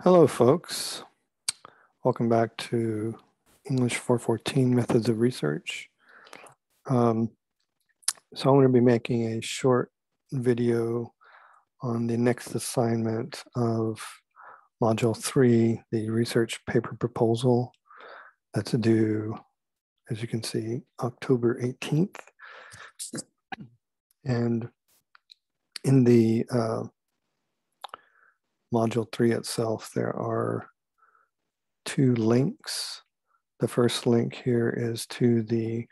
Hello, folks. Welcome back to English 414 Methods of Research. So I'm going to be making a short video on the next assignment of Module 3, the research paper proposal. That's due, as you can see, October 18th. And in the Module 3 itself, there are two links. The first link here is to the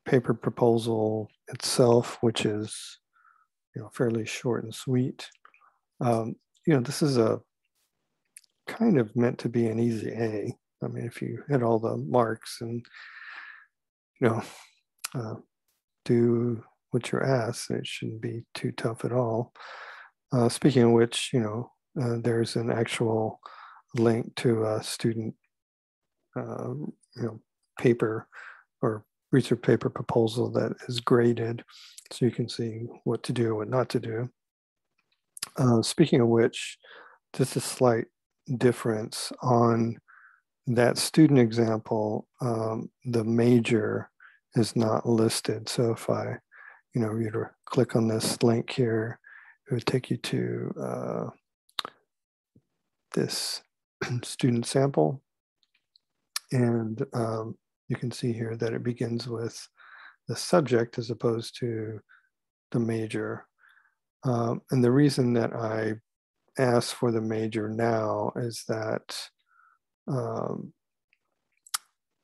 paper proposal itself, which is fairly short and sweet. This is a kind of meant to be an easy A. I mean, if you hit all the marks and do what you're asked, it shouldn't be too tough at all. Speaking of which, there's an actual link to a student paper or research paper proposal that is graded, so you can see what to do, what not to do. Speaking of which, just a slight difference on that student example, the major is not listed. So if I, were to click on this link here, it would take you to this student sample. And you can see here that it begins with the subject as opposed to the major. And the reason that I ask for the major now is that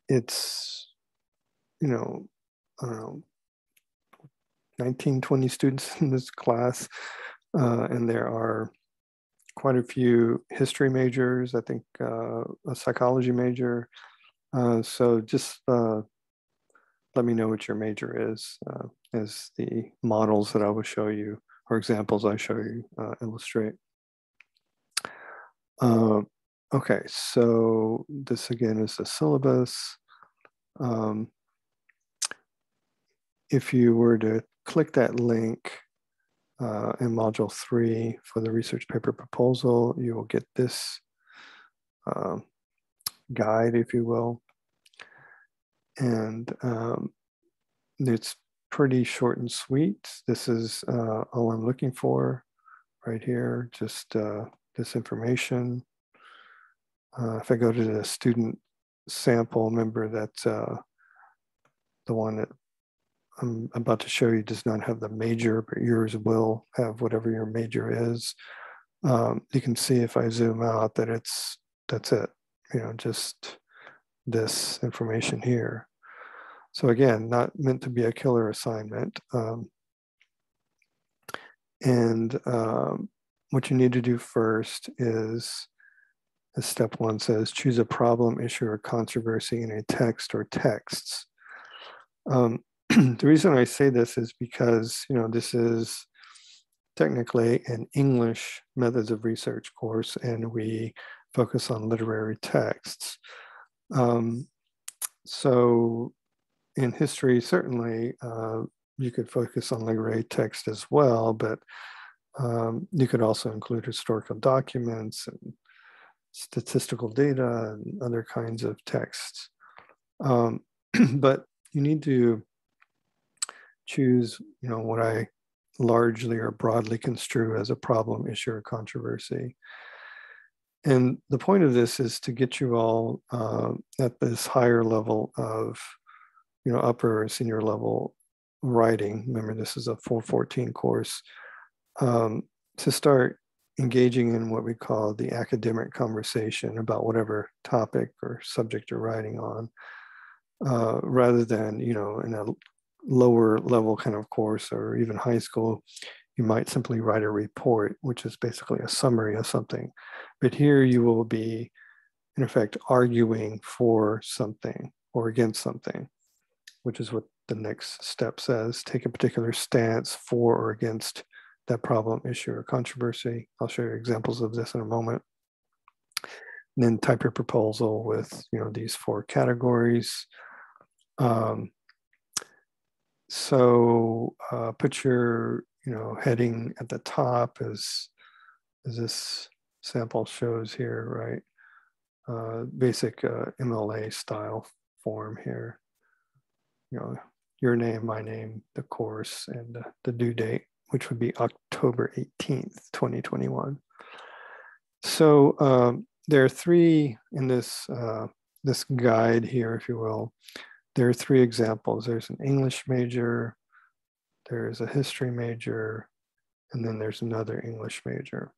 it's, I don't know, 19, 20 students in this class, and there are quite a few history majors, I think a psychology major. So just let me know what your major is, as the models that I will show you, or examples I show you, illustrate. Okay, so this again is the syllabus. If you were to click that link in Module 3 for the research paper proposal, you will get this guide, if you will. And it's pretty short and sweet. This is all I'm looking for right here, just this information. If I go to the student sample, remember that the one that I'm about to show you does not have the major, but yours will have whatever your major is. You can see if I zoom out that that's it, just this information here. So again, not meant to be a killer assignment. What you need to do first is, as step 1 says, choose a problem, issue, or controversy in a text or texts. The reason I say this is because, this is technically an English methods of research course, and we focus on literary texts. So in history, certainly, you could focus on literary text as well, but you could also include historical documents and statistical data and other kinds of texts. But you need to choose, what I largely or broadly construe as a problem, issue, or controversy. And the point of this is to get you all at this higher level of, upper or senior level writing. Remember, this is a 414 course, to start engaging in what we call the academic conversation about whatever topic or subject you're writing on, rather than, in a lower level kind of course or even high school, you might simply write a report, which is basically a summary of something. But here you will be, in effect, arguing for something or against something, which is what the next step says. Take a particular stance for or against that problem, issue, or controversy. I'll show you examples of this in a moment. And then type your proposal with, these 4 categories. So put your, heading at the top as this sample shows here, right? Basic MLA style form here. You know, your name, my name, the course, and the due date, which would be October 18th, 2021. So there are three in this, this guide here, if you will. There are three examples. There's an English major, there's a history major, and then there's another English major.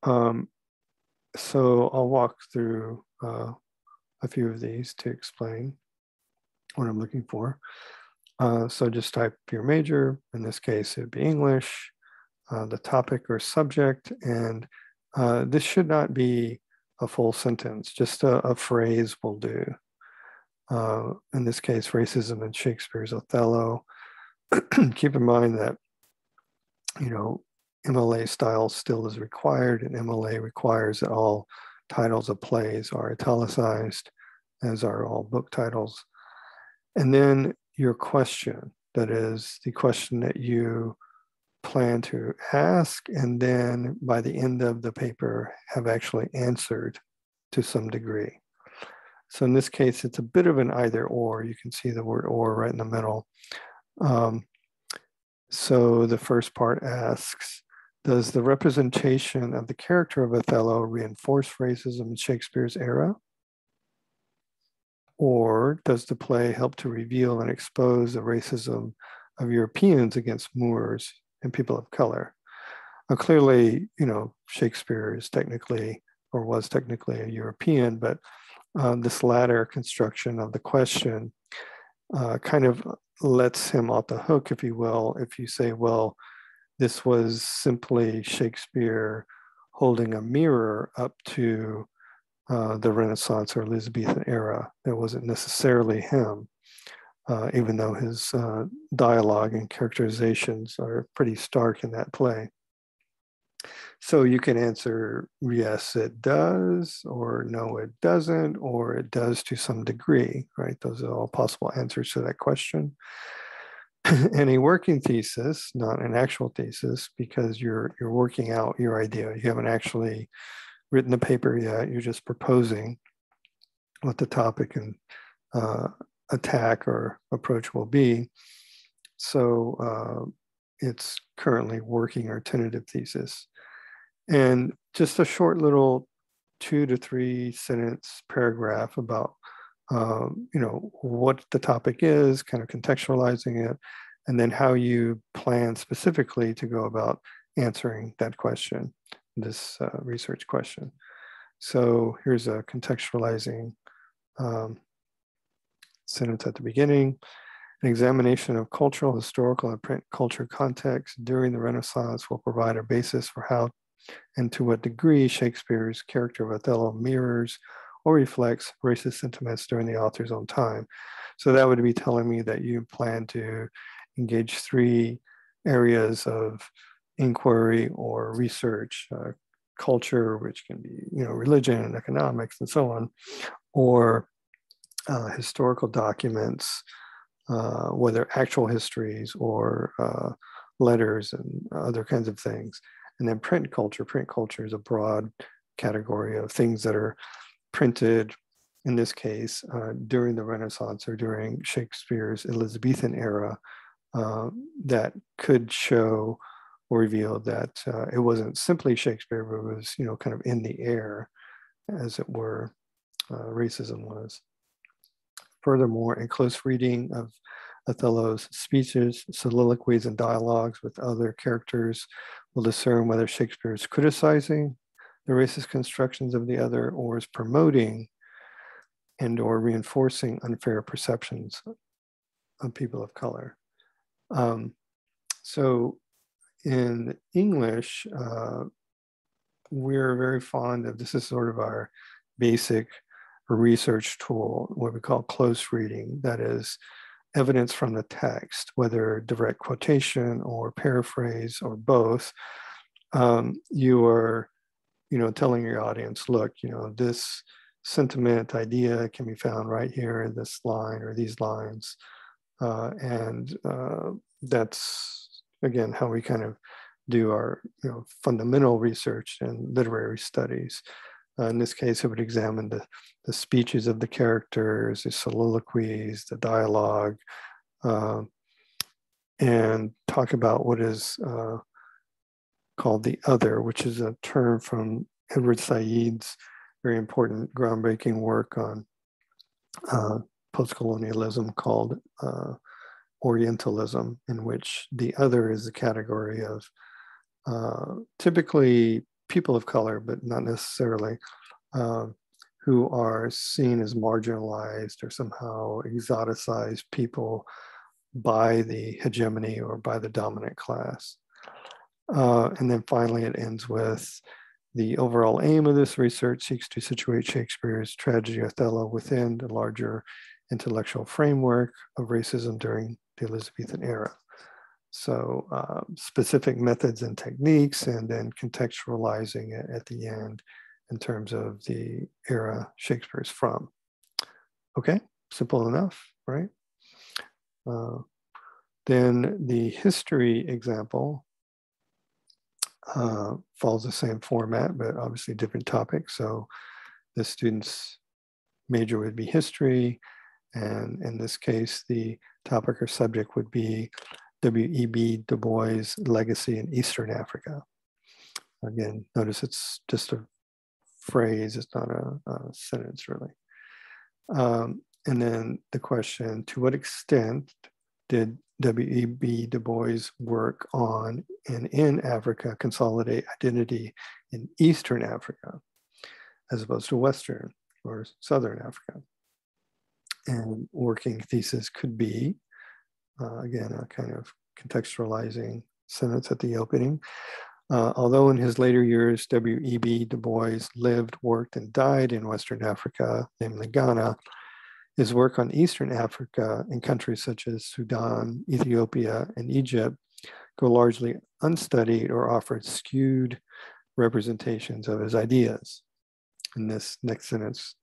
So I'll walk through a few of these to explain what I'm looking for. So just type your major. In this case, it'd be English, the topic or subject, and this should not be a full sentence, just a phrase will do. In this case, racism in Shakespeare's Othello. Keep in mind that, you know, MLA style still is required, and MLA requires that all titles of plays are italicized, as are all book titles. And then your question, that is the question that you plan to ask, and then by the end of the paper have actually answered to some degree. So in this case, it's a bit of an either or. You can see the word or right in the middle. So the first part asks, does the representation of the character of Othello reinforce racism in Shakespeare's era? Or does the play help to reveal and expose the racism of Europeans against Moors and people of color? Now, clearly, you know, Shakespeare is technically, or was technically, a European, but this latter construction of the question kind of lets him off the hook, if you will, if you say, well, this was simply Shakespeare holding a mirror up to the Renaissance or Elizabethan era. It wasn't necessarily him, even though his dialogue and characterizations are pretty stark in that play. So you can answer, yes, it does, or no, it doesn't, or it does to some degree, right? Those are all possible answers to that question. And a working thesis, not an actual thesis, because you're working out your idea. You haven't actually written the paper yet. You're just proposing what the topic and attack or approach will be. So it's currently working or tentative thesis. And just a short little 2 to 3 sentence paragraph about you know, what the topic is, kind of contextualizing it, and then how you plan specifically to go about answering that question, this research question. So here's a contextualizing sentence at the beginning. An examination of cultural, historical, and print culture context during the Renaissance will provide a basis for how and to what degree Shakespeare's character of Othello mirrors or reflects racist sentiments during the author's own time. So that would be telling me that you plan to engage 3 areas of inquiry or research, culture, which can be, you know, religion and economics and so on, or historical documents, whether actual histories or letters and other kinds of things. And then print culture. Print culture is a broad category of things that are printed, in this case, during the Renaissance or during Shakespeare's Elizabethan era, that could show or reveal that it wasn't simply Shakespeare, but it was, you know, kind of in the air, as it were, racism was. Furthermore, a close reading of Othello's speeches, soliloquies, and dialogues with other characters will discern whether Shakespeare is criticizing the racist constructions of the other or is promoting and or reinforcing unfair perceptions of people of color. So in English, we're very fond of, this is sort of our basic research tool, what we call close reading, that is evidence from the text, whether direct quotation or paraphrase or both. You are, you know, telling your audience, look, you know, this sentiment idea can be found right here in this line or these lines. And that's, again, how we kind of do our fundamental research and literary studies. In this case, it would examine the speeches of the characters, the soliloquies, the dialogue, and talk about what is called the other, which is a term from Edward Said's very important groundbreaking work on post-colonialism called Orientalism, in which the other is a category of typically people of color, but not necessarily, who are seen as marginalized or somehow exoticized people by the hegemony or by the dominant class. And then finally, it ends with the overall aim of this research seeks to situate Shakespeare's tragedy Othello within the larger intellectual framework of racism during the Elizabethan era. So specific methods and techniques, and then contextualizing it at the end in terms of the era Shakespeare's from. Okay, simple enough, right? Then the history example follows the same format, but obviously different topics. So the student's major would be history, and in this case, the topic or subject would be W.E.B. Du Bois' legacy in Eastern Africa. Again, notice it's just a phrase, it's not a sentence really. And then the question, to what extent did W.E.B. Du Bois' work on and in Africa consolidate identity in Eastern Africa as opposed to Western or Southern Africa? And working thesis could be, again, a kind of contextualizing sentence at the opening. Although in his later years, W.E.B. Du Bois lived, worked, and died in Western Africa, namely Ghana, his work on Eastern Africa in countries such as Sudan, Ethiopia, and Egypt go largely unstudied or offered skewed representations of his ideas. And this next sentence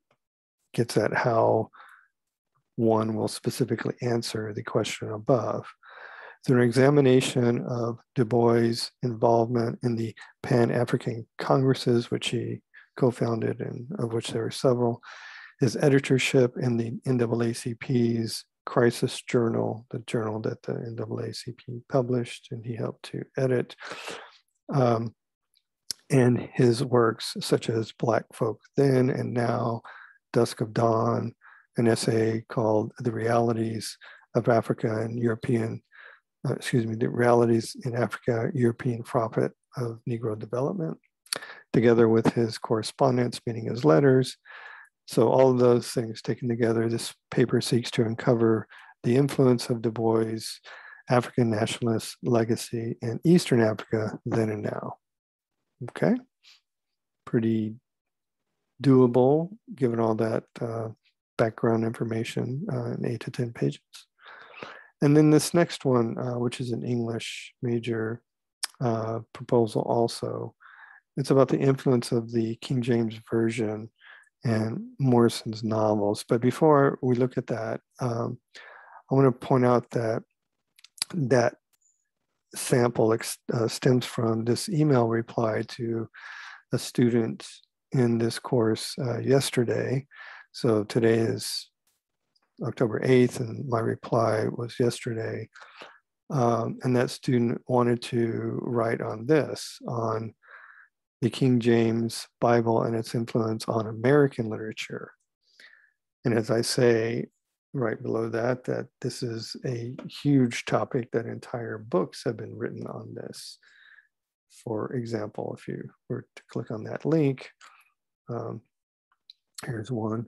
gets at how one will specifically answer the question above. Through an examination of Du Bois' involvement in the Pan-African Congresses, which he co-founded and of which there were several, his editorship in the NAACP's Crisis Journal, the journal that the NAACP published and he helped to edit, and his works such as Black Folk Then and Now, Dusk of Dawn, an essay called The Realities of Africa and European, the Realities in Africa, European Prophet of Negro Development, together with his correspondence, meaning his letters. So all of those things taken together, this paper seeks to uncover the influence of Du Bois' African nationalist legacy in Eastern Africa then and now. Okay, pretty doable given all that background information in 8 to 10 pages. And then this next one, which is an English major proposal also, it's about the influence of the King James Version and Morrison's novels. But before we look at that, I want to point out that that sample stems from this email reply to a student in this course yesterday. So today is October 8th, and my reply was yesterday. And that student wanted to write on this, on the King James Bible and its influence on American literature. And as I say right below that, that this is a huge topic, that entire books have been written on this. For example, if you were to click on that link, here's one,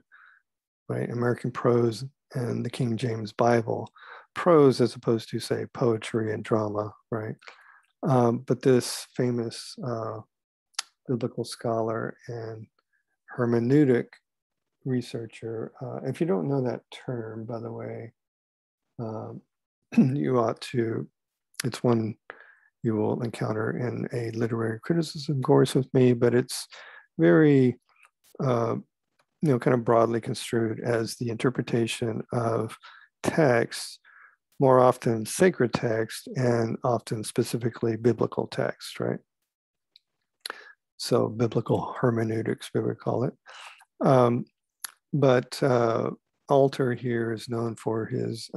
right? American prose and the King James Bible. Prose as opposed to, say, poetry and drama, right? But this famous biblical scholar and hermeneutic researcher, if you don't know that term, by the way, you ought to, it's one you will encounter in a literary criticism course with me, but it's very, kind of broadly construed as the interpretation of text more often sacred text and often specifically biblical text, right? So biblical hermeneutics, we would call it. But Alter here is known for his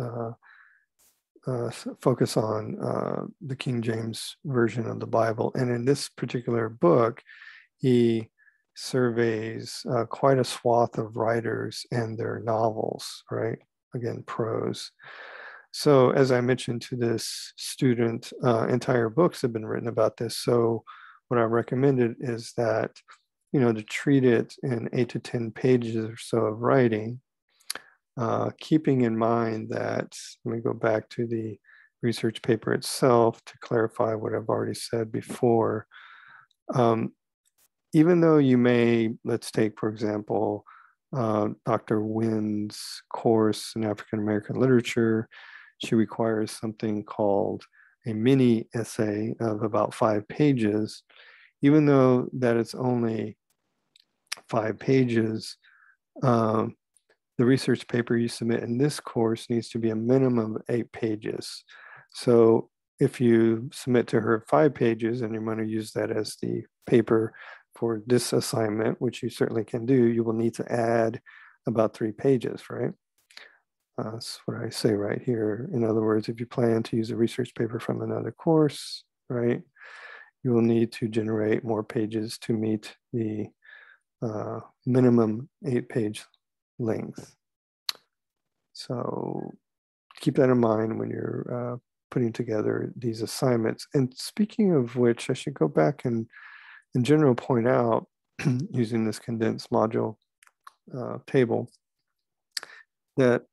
focus on the King James Version of the Bible. And in this particular book, he surveys quite a swath of writers and their novels, right? Again, prose. So as I mentioned to this student, entire books have been written about this. So what I recommended is that, to treat it in 8 to 10 pages or so of writing, keeping in mind that, let me go back to the research paper itself to clarify what I've already said before. Even though you may, let's take, for example, Dr. Wynn's course in African American literature, she requires something called a mini essay of about 5 pages. Even though that it's only 5 pages, the research paper you submit in this course needs to be a minimum of 8 pages. So if you submit to her 5 pages and you want to use that as the paper for this assignment, which you certainly can do, you will need to add about 3 pages, right? That's what I say right here. In other words, if you plan to use a research paper from another course, right, you will need to generate more pages to meet the minimum 8-page length. So keep that in mind when you're putting together these assignments. And speaking of which, I should go back and in general point out, using this condensed module table, that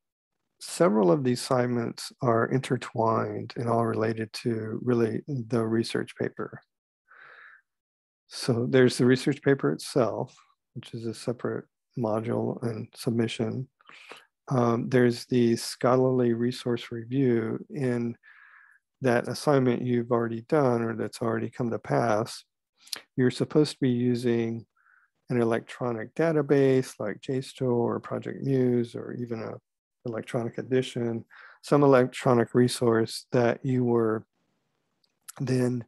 several of these assignments are intertwined and all related to really the research paper. So there's the research paper itself, which is a separate module and submission. There's the scholarly resource review. In that assignment you've already done or that's already come to pass, you're supposed to be using an electronic database like JSTOR or Project Muse, or even an electronic edition, some electronic resource that you were then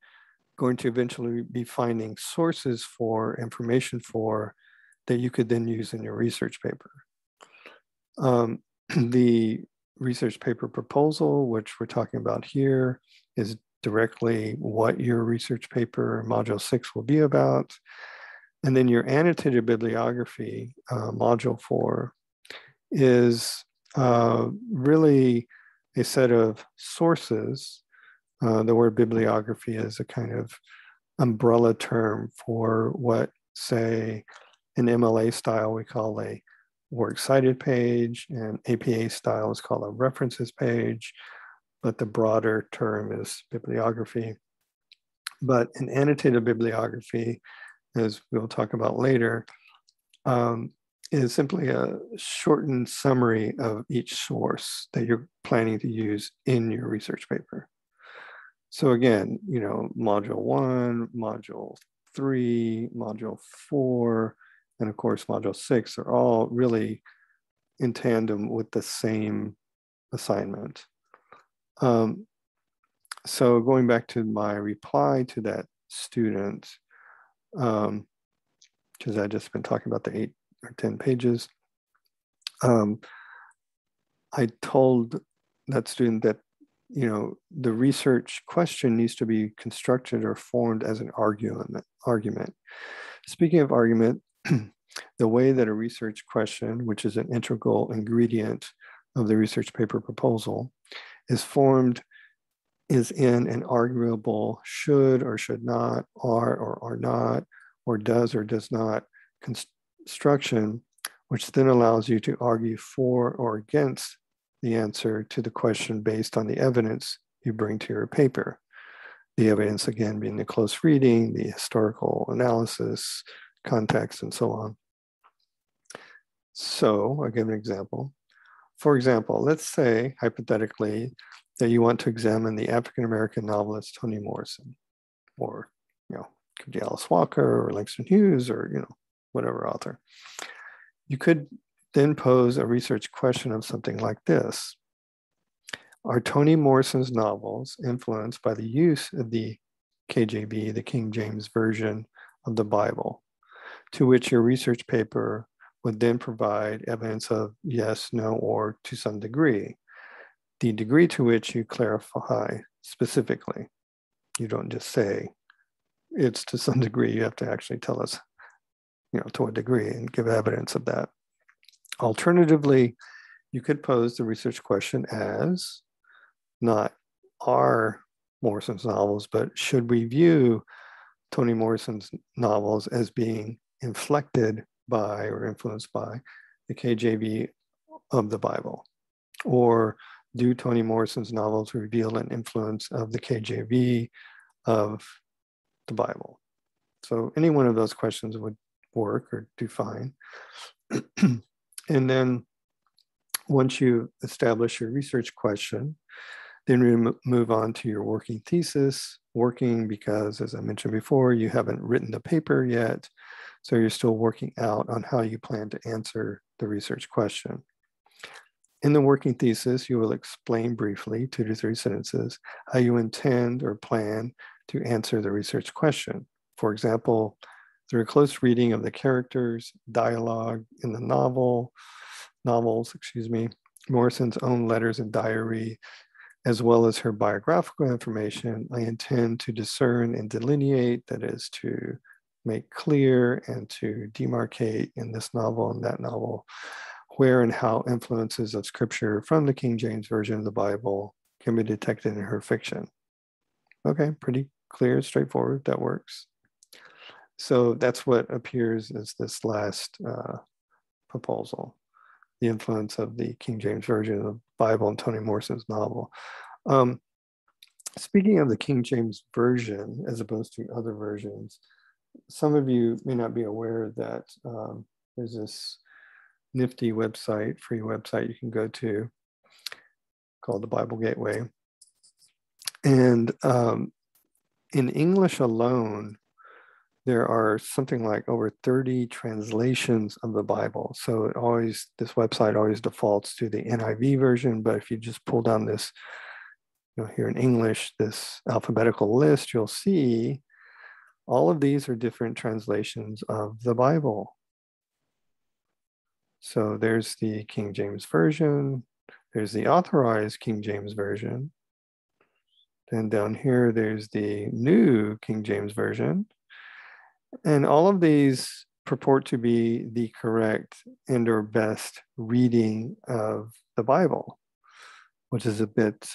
going to eventually be finding sources for, information for, that you could then use in your research paper. The research paper proposal, which we're talking about here, is directly what your research paper module 6 will be about. And then your annotated bibliography, module 4, is really a set of sources. The word bibliography is a kind of umbrella term for what, say, in MLA style, we call a works cited page, and APA style is called a references page, but the broader term is bibliography. But an annotated bibliography, as we'll talk about later, is simply a shortened summary of each source that you're planning to use in your research paper. So again, module 1, module 3, module 4, and of course, module 6 are all really in tandem with the same assignment. So going back to my reply to that student, because I've just been talking about the 8 or 10 pages, I told that student that, the research question needs to be constructed or formed as an argument. Speaking of argument, the way that a research question, which is an integral ingredient of the research paper proposal, is formed is in an arguable should or should not, are or are not, or does not construction, which then allows you to argue for or against the answer to the question based on the evidence you bring to your paper. The evidence, again, being the close reading, the historical analysis, context, and so on. So I'll give an example. For example, let's say, hypothetically, that you want to examine the African-American novelist Toni Morrison, or, could be Alice Walker or Langston Hughes, or, whatever author. You could then pose a research question of something like this. Are Toni Morrison's novels influenced by the use of the KJV, the King James Version of the Bible, to which your research paper would then provide evidence of yes, no, or to some degree. The degree to which you clarify specifically. You don't just say it's to some degree. You have to actually tell us, to what degree and give evidence of that. Alternatively, you could pose the research question as not are Morrison's novels, but should we view Toni Morrison's novels as being inflected by or influenced by the KJV of the Bible? Or do Toni Morrison's novels reveal an influence of the KJV of the Bible? So any one of those questions would work or do fine. And then once you establish your research question, then we move on to your working thesis. Working because, as I mentioned before, you haven't written the paper yet. So you're still working out on how you plan to answer the research question. In the working thesis, you will explain briefly, 2 to 3 sentences, how you intend or plan to answer the research question. For example, through a close reading of the characters, dialogue in the novels, Morrison's own letters and diary, as well as her biographical information, I intend to discern and delineate, that is to make clear and to demarcate in this novel and that novel, where and how influences of scripture from the King James Version of the Bible can be detected in her fiction. Okay, pretty clear, straightforward, that works. So that's what appears as this last proposal, the influence of the King James Version of the Bible and Toni Morrison's novel. Speaking of the King James Version, as opposed to other versions, some of you may not be aware that there's this nifty website, free website you can go to called the Bible Gateway. And in English alone, there are something like over 30 translations of the Bible. So this website always defaults to the NIV version, but if you just pull down this, here in English, this alphabetical list, you'll see all of these are different translations of the Bible. So there's the King James Version, there's the authorized King James Version. Then down here, there's the New King James Version. And all of these purport to be the correct and or best reading of the Bible, which is a bit,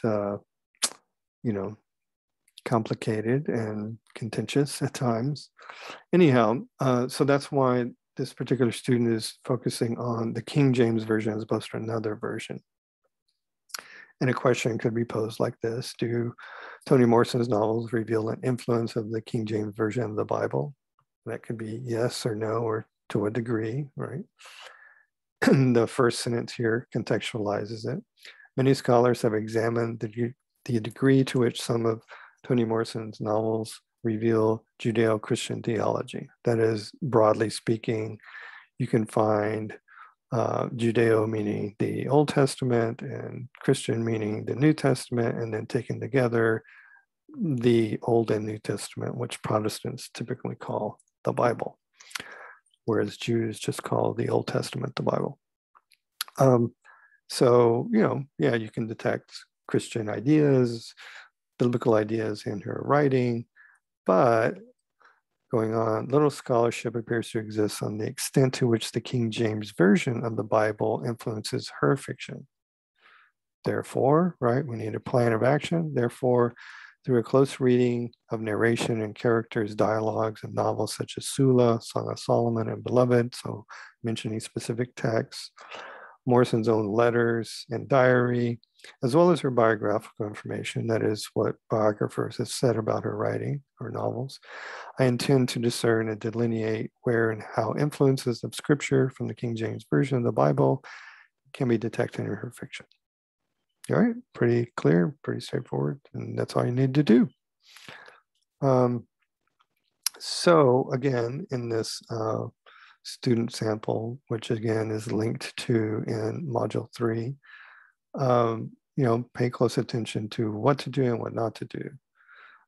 complicated and contentious at times. Anyhow, so that's why this particular student is focusing on the King James Version as opposed to another version. And a question could be posed like this: do Toni Morrison's novels reveal an influence of the King James Version of the Bible? That could be yes or no, or to a degree, right? The first sentence here contextualizes it. Many scholars have examined the degree to which some of Toni Morrison's novels reveal Judeo-Christian theology. That is, broadly speaking, you can find Judeo meaning the Old Testament and Christian meaning the New Testament, and then taken together the Old and New Testament, which Protestants typically call the Bible, whereas Jews just call the Old Testament the Bible. So, you can detect Christian ideas, biblical ideas in her writing, but going on, little scholarship appears to exist on the extent to which the King James Version of the Bible influences her fiction. Therefore, right, we need a plan of action. Therefore, through a close reading of narration and characters, dialogues, and novels such as Sula, Song of Solomon, and Beloved, so mentioning specific texts, Morrison's own letters and diary, as well as her biographical information, that is what biographers have said about her writing or novels, I intend to discern and delineate where and how influences of scripture from the King James Version of the Bible can be detected in her fiction. All right, pretty clear, pretty straightforward, and that's all you need to do. So again, in this student sample, which again is linked to in module 3, pay close attention to what to do and what not to do.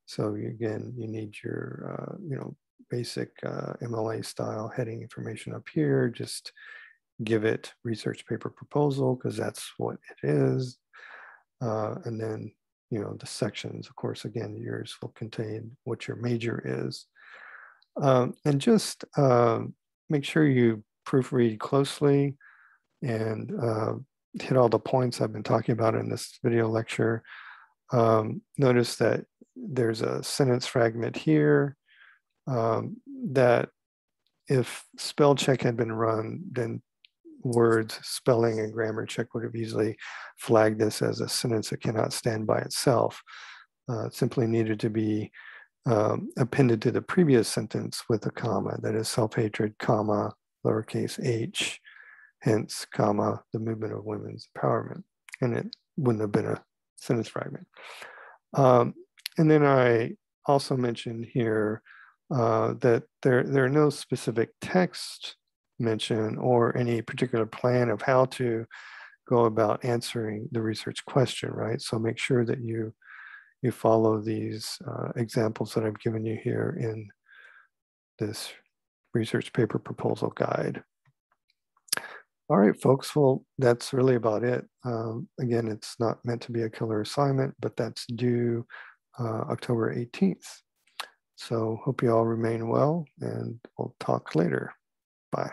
So again, you need your, basic MLA style heading information up here. Just give it research paper proposal because that's what it is. And then, the sections, of course, again, yours will contain what your major is. And just make sure you proofread closely and hit all the points I've been talking about in this video lecture. Notice that there's a sentence fragment here that if spell check had been run, then words, spelling, and grammar check would have easily flagged this as a sentence that cannot stand by itself. It simply needed to be appended to the previous sentence with a comma, that is self-hatred, comma, lowercase h, hence, comma, the movement of women's empowerment. And it wouldn't have been a sentence fragment. And then I also mentioned here that there are no specific text mentioned or any particular plan of how to go about answering the research question, right? So make sure that you follow these examples that I've given you here in this research paper proposal guide. All right, folks, well, that's really about it. Again, it's not meant to be a killer assignment, but that's due October 18th. So hope you all remain well, and we'll talk later. Bye.